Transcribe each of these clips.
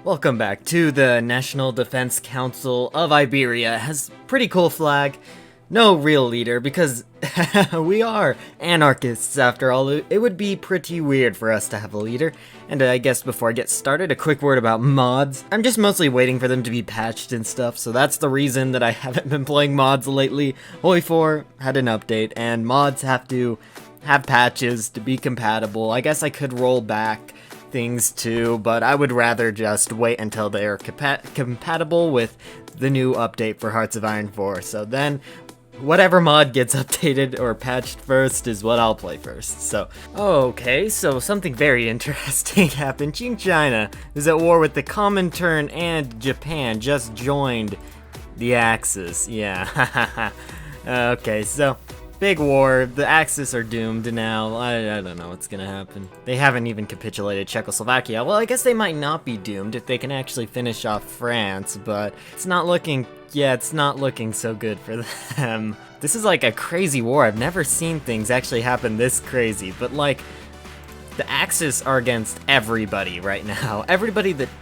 Welcome back to the National Defense Council of Iberia. It has pretty cool flag. No real leader because we are anarchists after all. It would be pretty weird for us to have a leader. And I guess before I get started, a quick word about mods. I'm just mostly waiting for them to be patched and stuff, so that's the reason that I haven't been playing mods lately. HOI4 had an update, and mods have to have patches to be compatible. I guess I could roll back things too, but I would rather just wait until they are compatible with the new update for Hearts of Iron 4. So then, whatever mod gets updated or patched first is what I'll play first. So, okay, so something very interesting happened. Qing China is at war with the Comintern, and Japan just joined the Axis. Yeah, okay, so big war. The Axis are doomed now. I don't know what's gonna happen. They haven't even capitulated Czechoslovakia. Well, I guess they might not be doomed if they can actually finish off France, but it's not looking so good for them. This is like a crazy war. I've never seen things actually happen this crazy, but like, the Axis are against everybody right now. Everybody that's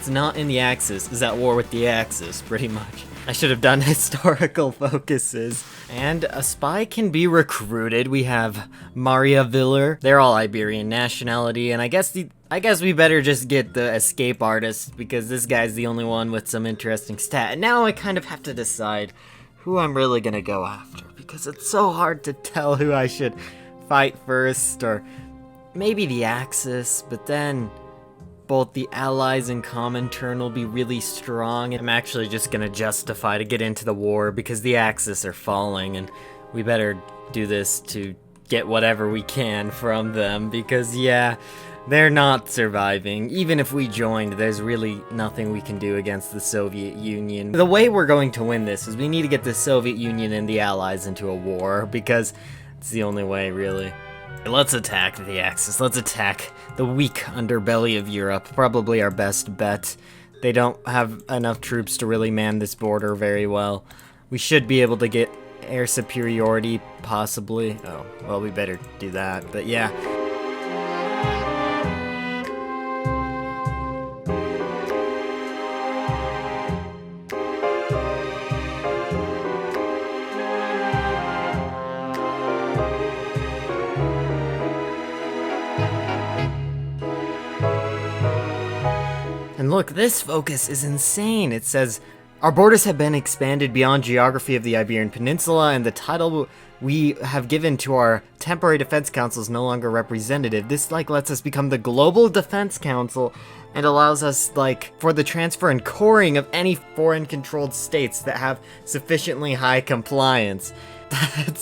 not in the Axis is at war with the Axis, pretty much. I should have done historical focuses. And a spy can be recruited. We have Maria Viller. They're all Iberian nationality, and I guess we better just get the escape artist because this guy's the only one with some interesting stat. And now I kind of have to decide who I'm really gonna go after because it's so hard to tell who I should fight first, or maybe the Axis, but then both the Allies and Comintern will be really strong. I'm actually just gonna justify to get into the war because the Axis are falling, and we better do this to get whatever we can from them because, yeah, they're not surviving. Even if we joined, there's really nothing we can do against the Soviet Union. The way we're going to win this is we need to get the Soviet Union and the Allies into a war because it's the only way, really. Let's attack the Axis. Let's attack the weak underbelly of Europe. Probably our best bet. They don't have enough troops to really man this border very well. We should be able to get air superiority, possibly. Oh, well, we better do that. But yeah. And look, this focus is insane. It says, our borders have been expanded beyond geography of the Iberian Peninsula, and the title we have given to our temporary defense council is no longer representative. This, lets us become the Global Defense Council and allows us, for the transfer and coring of any foreign-controlled states that have sufficiently high compliance.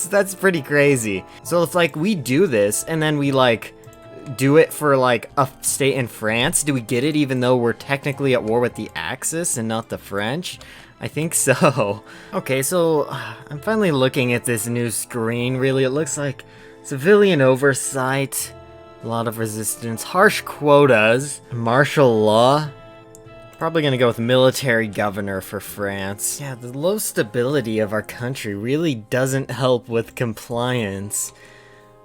That's pretty crazy. So if, we do this, and then we, do it for a state in France? Do we get it even though we're technically at war with the Axis and not the French? I think so. Okay, so I'm finally looking at this new screen. Really, it looks like civilian oversight, a lot of resistance, harsh quotas, martial law. Probably gonna go with military governor for France. Yeah, the low stability of our country really doesn't help with compliance.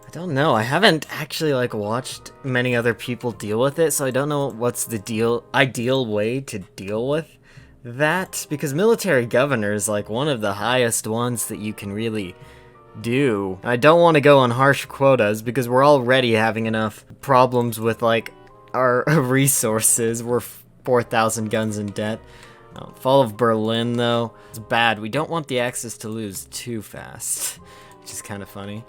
I don't know, I haven't actually watched many other people deal with it, so I don't know what's the ideal way to deal with that, because military governor is one of the highest ones that you can really do. I don't want to go on harsh quotas because we're already having enough problems with our resources. We're 4,000 guns in debt. Fall of Berlin though, it's bad. We don't want the Axis to lose too fast, which is kind of funny.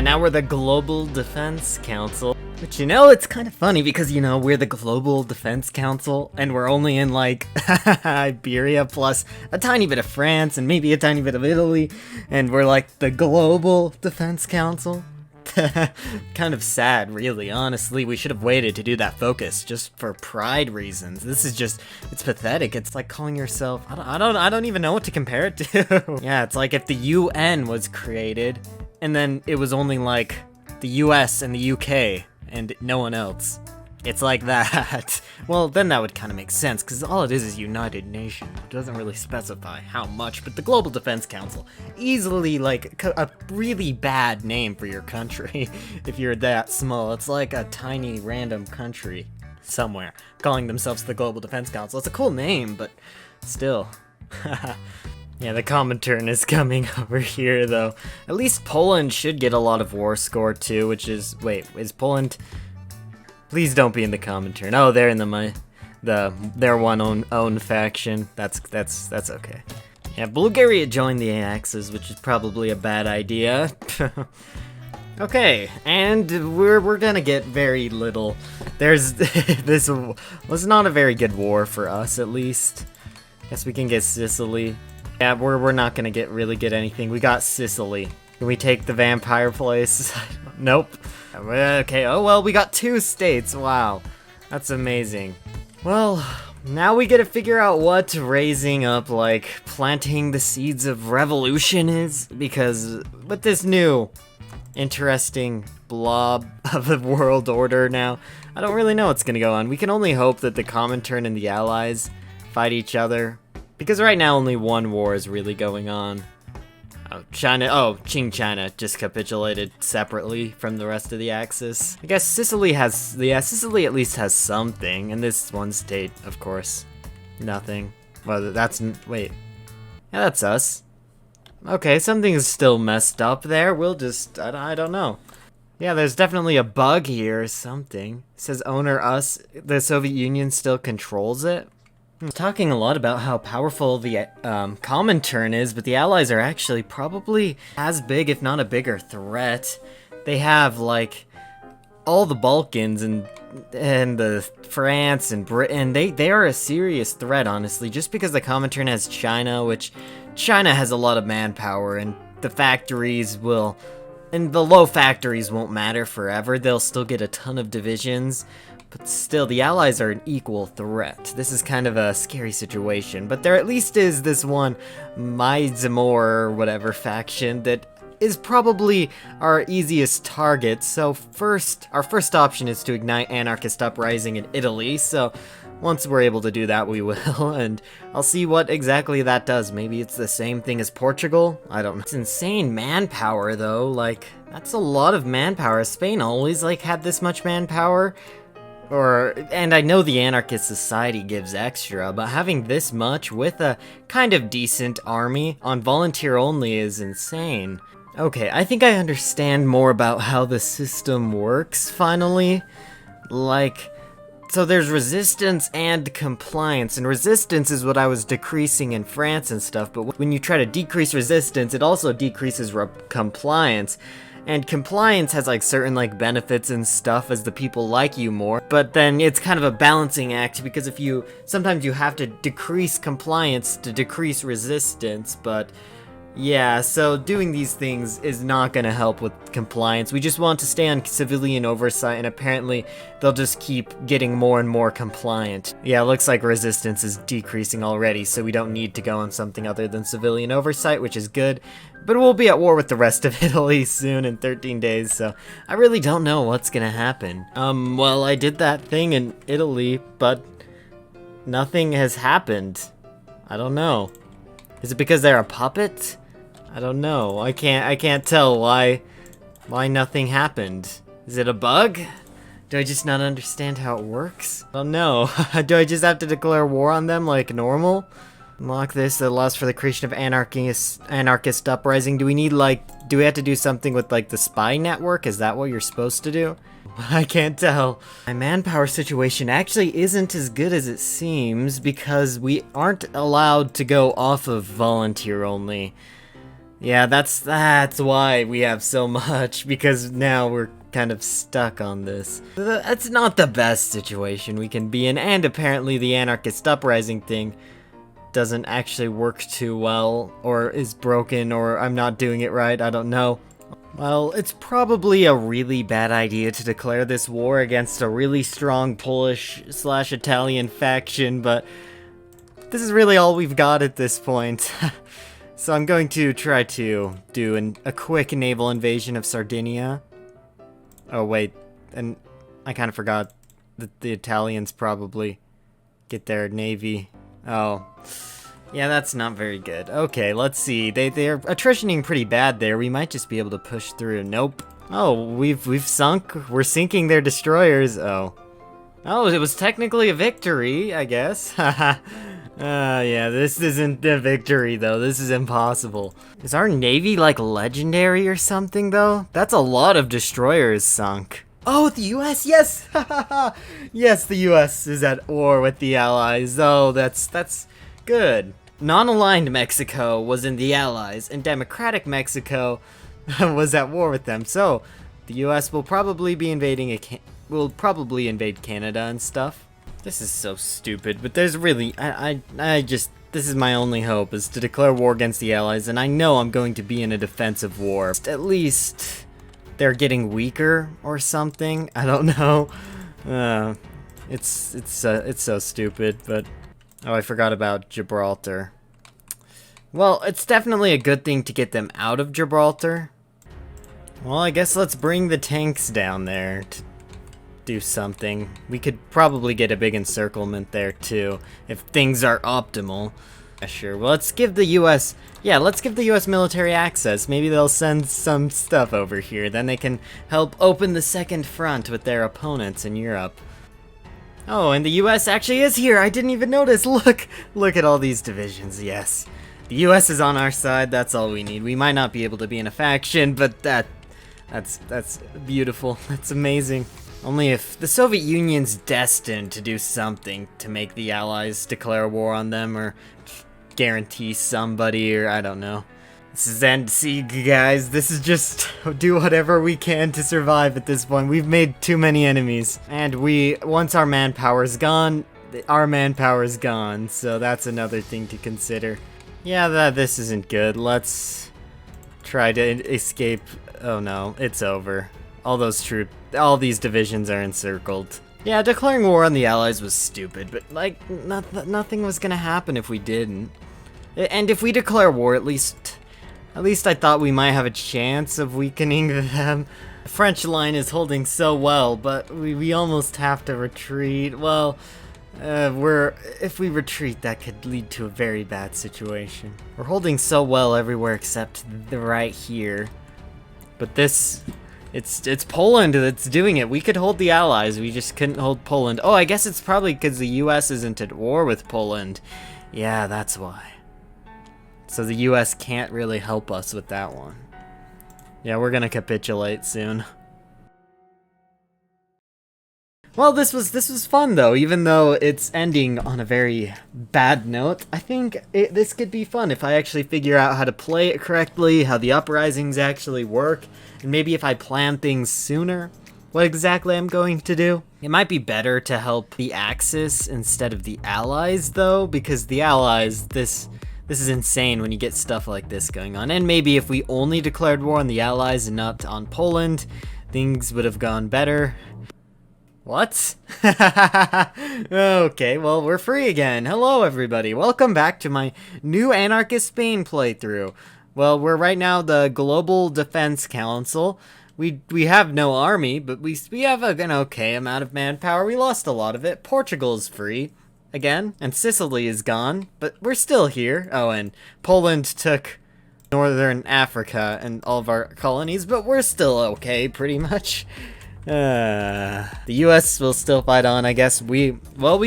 Yeah, now we're the Global Defense Council. But you know, it's kind of funny because, you know, we're the Global Defense Council, and we're only in, like, Iberia plus a tiny bit of France and maybe a tiny bit of Italy, and we're like the Global Defense Council. Kind of sad, really, honestly. We should have waited to do that focus just for pride reasons. This is just, it's pathetic. It's like calling yourself, I don't even know what to compare it to. Yeah, it's like if the UN was created and then it was only like the US and the UK and no one else. It's like that. Well, then that would kind of make sense, because all it is United Nations. It doesn't really specify how much, but the Global Defense Council, easily, like, a really bad name for your country, if you're that small. It's like a tiny, random country somewhere, calling themselves the Global Defense Council. It's a cool name, but still. Yeah, the Comintern is coming over here, though. At least Poland should get a lot of war score, too, which is... Wait, is Poland... Please don't be in the Comintern. Oh, they're in their own faction. That's okay. Yeah, Bulgaria joined the Axis, which is probably a bad idea. Okay, and we're gonna get very little. There's this was not a very good war for us, at least. Guess we can get Sicily. Yeah, we're not gonna really get anything. We got Sicily. Can we take the vampire place? Nope. Okay, oh well, we got 2 states, wow. That's amazing. Well, now we gotta figure out what raising up, like, planting the seeds of revolution is, because with this new interesting blob of the world order now, I don't really know what's gonna go on. We can only hope that the Comintern and the Allies fight each other, because right now only one war is really going on. Qing China just capitulated separately from the rest of the Axis. I guess Sicily Sicily at least has something, and this one state, of course, nothing. Well, wait. Yeah, that's us. Okay, something is still messed up there. We'll just, I don't know. Yeah, there's definitely a bug here or something. It says owner us, the Soviet Union still controls it. Talking a lot about how powerful the Comintern is, but the Allies are actually probably as big, if not a bigger threat. They have, like, all the Balkans and the France and Britain. They are a serious threat, honestly, just because the Comintern has China, which China has a lot of manpower, and the factories will... And the low factories won't matter forever. They'll still get a ton of divisions. But still, the Allies are an equal threat. This is kind of a scary situation, but there at least is this one Maizamor or whatever faction that is probably our easiest target. So our first option is to ignite anarchist uprising in Italy, so once we're able to do that, we will, and I'll see what exactly that does. Maybe it's the same thing as Portugal? I don't know. It's insane manpower, though. Like, that's a lot of manpower. Spain always, like, had this much manpower. And I know the Anarchist Society gives extra, but having this much with a kind of decent army on volunteer only is insane. Okay, I think I understand more about how the system works, finally. Like, so there's resistance and compliance, and resistance is what I was decreasing in France and stuff, but when you try to decrease resistance, it also decreases compliance. And compliance has, like, certain, like, benefits and stuff as the people like you more. But then it's kind of a balancing act, because sometimes you have to decrease compliance to decrease resistance, but... Yeah, so doing these things is not gonna help with compliance. We just want to stay on civilian oversight, and apparently they'll just keep getting more and more compliant. Yeah, it looks like resistance is decreasing already, so we don't need to go on something other than civilian oversight, which is good. But we'll be at war with the rest of Italy soon in 13 days, so I really don't know what's gonna happen. Well, I did that thing in Italy, but nothing has happened. I don't know. Is it because they're a puppet? I don't know. I can't tell why nothing happened. Is it a bug? Do I just not understand how it works? I don't know. Do I just have to declare war on them like normal? Unlock this that allows for the creation of anarchist uprising. Do we have to do something with, like, the spy network? Is that what you're supposed to do? I can't tell. My manpower situation actually isn't as good as it seems because we aren't allowed to go off of volunteer only. Yeah, that's why we have so much, because now we're kind of stuck on this. That's not the best situation we can be in, and apparently the anarchist uprising thing doesn't actually work too well, or is broken, or I'm not doing it right, I don't know. Well, it's probably a really bad idea to declare this war against a really strong Polish/Italian faction, but this is really all we've got at this point. So I'm going to try to do a quick naval invasion of Sardinia. Oh wait, and I kind of forgot that the Italians probably get their navy. Oh, yeah, that's not very good. Okay, let's see. They're attritioning pretty bad there. We might just be able to push through. Nope. Oh, we've sunk. We're sinking their destroyers. Oh, it was technically a victory, I guess. Haha. Yeah, this isn't a victory, though. This is impossible. Is our navy, like, legendary or something, though? That's a lot of destroyers sunk. Oh, the US? Yes! Yes, the US is at war with the Allies. Oh, that's good. Non-aligned Mexico was in the Allies, and Democratic Mexico was at war with them. So, the US will probably be invading will probably invade Canada and stuff. This is so stupid, but there's really, this is my only hope, is to declare war against the Allies, and I know I'm going to be in a defensive war. At least they're getting weaker or something. I don't know. It's so stupid, but oh, I forgot about Gibraltar. Well, it's definitely a good thing to get them out of Gibraltar. Well, I guess let's bring the tanks down there to do something. We could probably get a big encirclement there too, if things are optimal. Yeah, sure. Well, let's give the US military access. Maybe they'll send some stuff over here. Then they can help open the second front with their opponents in Europe. Oh, and the US actually is here. I didn't even notice. Look at all these divisions. Yes. The US is on our side. That's all we need. We might not be able to be in a faction, but that's beautiful. That's amazing. Only if the Soviet Union's destined to do something to make the Allies declare war on them, or guarantee somebody, or I don't know. This is end siege, guys. This is just do whatever we can to survive at this point. We've made too many enemies. And once our manpower's gone, our manpower's gone. So that's another thing to consider. Yeah, this isn't good. Let's try to escape. Oh no, it's over. All these divisions are encircled. Yeah, declaring war on the Allies was stupid, but like, nothing was gonna happen if we didn't. And if we declare war, at least I thought we might have a chance of weakening them. The French line is holding so well, but we almost have to retreat. Well, if we retreat, that could lead to a very bad situation. We're holding so well everywhere except right here. But it's Poland that's doing it. We could hold the Allies, we just couldn't hold Poland. Oh, I guess it's probably because the US isn't at war with Poland. Yeah, that's why. So the US can't really help us with that one. Yeah, we're gonna capitulate soon. Well, this was fun though, even though it's ending on a very bad note. I think this could be fun if I actually figure out how to play it correctly, how the uprisings actually work, and maybe if I plan things sooner, what exactly I'm going to do. It might be better to help the Axis instead of the Allies though, because the Allies, this is insane when you get stuff like this going on. And maybe if we only declared war on the Allies and not on Poland, things would have gone better. What? Okay, well, we're free again. Hello, everybody. Welcome back to my new Anarchist Spain playthrough. Well, we're right now the Global Defense Council. We have no army, but we have an okay amount of manpower. We lost a lot of it. Portugal's free again, and Sicily is gone, but we're still here. Oh, and Poland took Northern Africa and all of our colonies, but we're still okay, pretty much. The US will still fight on, I guess. We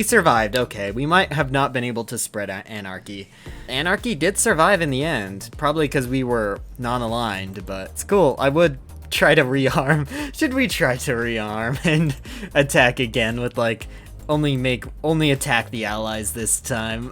survived, okay. We might have not been able to spread anarchy. Anarchy did survive in the end, probably because we were non-aligned, but it's cool. I would try to rearm. Should we try to rearm and attack again with, like, only attack the allies this time.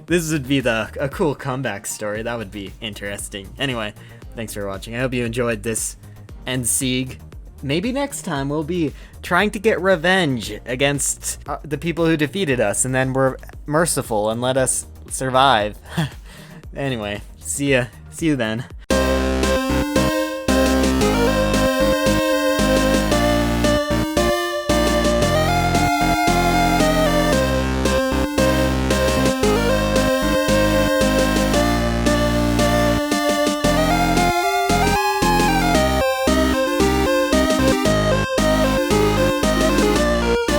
This would be a cool comeback story. That would be interesting. Anyway, thanks for watching. I hope you enjoyed this Endsieg. Maybe next time we'll be trying to get revenge against the people who defeated us, and then we're merciful and let us survive. Anyway, see you then.